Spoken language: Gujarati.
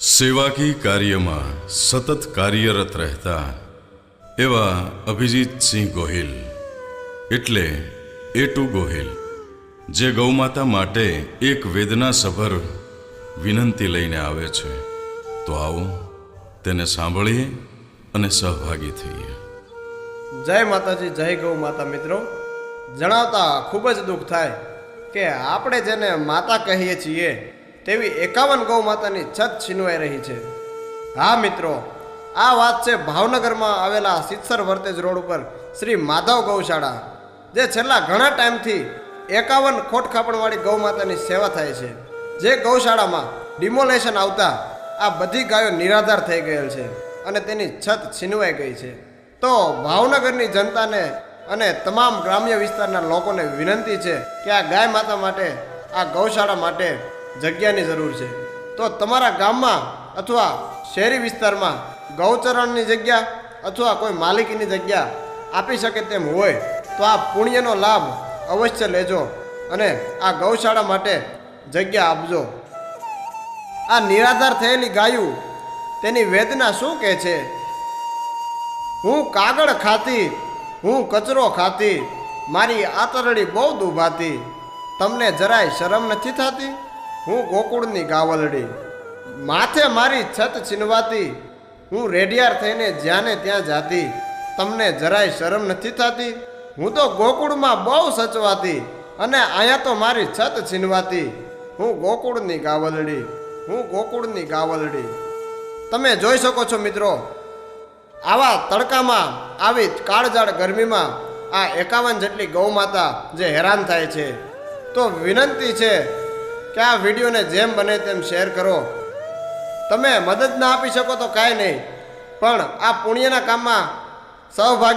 સેવાકી કાર્યમાં સતત કાર્યરત રહેતા એવા અભિજીતસિંહ ગોહિલ એટલે એટુ ગોહિલ જે ગૌમાતા માટે એક વેદનાસભર વિનંતી લઈને આવે છે, તો આવો તેને સાંભળીએ અને સહભાગી થઈએ. જય માતાજી, જય ગૌ માતા. મિત્રો, જણાવતા ખૂબ જ દુઃખ થાય કે આપણે જેને માતા કહીએ છીએ તેવી 51 ગૌ માતાની છત છીનવાઈ રહી છે. હા મિત્રો, આ વાત છે ભાવનગરમાં આવેલા સિત્સર વર્તેજ રોડ ઉપર શ્રી માધવ ગૌશાળા, જે છેલ્લા ઘણા ટાઈમથી 51 ખોટખાપણવાળી ગૌ માતાની સેવા થાય છે. જે ગૌશાળામાં ડિમોલેશન આવતા આ બધી ગાયો નિરાધાર થઈ ગયેલ છે અને તેની છત છીનવાઈ ગઈ છે. તો ભાવનગરની જનતાને અને તમામ ગ્રામ્ય વિસ્તારના લોકોને વિનંતી છે કે આ ગાય માતા માટે, આ ગૌશાળા માટે જગ્યાની જરૂર છે. તો તમારા ગામમાં અથવા શહેરી વિસ્તારમાં ગૌચરણની જગ્યા અથવા કોઈ માલિકીની જગ્યા આપી શકે તેમ હોય તો આ પુણ્યનો લાભ અવશ્ય લેજો અને આ ગૌશાળા માટે જગ્યા આપજો. આ નિરાધાર થયેલી ગાયું તેની વેદના શું કહે છે? હું કાગળ ખાતી, હું કચરો ખાતી, મારી આતરડી બહુ દુભાતી, તમને જરાય શરમ નથી થતી? હું ગોકુળની ગાવલડી, માથે મારી છત છીનવાતી, હું રેડિયાર થઈને જ્યાંને ત્યાં જાતી, તમને જરાય શરમ નથી થતી? હું તો ગોકુળમાં બહુ સચવાતી અને અહીંયા તો મારી છત છીનવાતી, હું ગોકુળની ગાવલડી, હું ગોકુળની ગાવલડી. તમે જોઈ શકો છો મિત્રો, આવા તડકામાં, આવી કાળઝાળ ગરમીમાં આ 51 જેટલી ગૌ માતા જે હેરાન થાય છે. તો વિનંતી છે કે આ વિડીયોને જેમ બને તેમ શેર કરો. તમે મદદ ના આપી શકો તો કાંઈ નહીં, પણ આ પુણ્યના કામમાં સહભાગી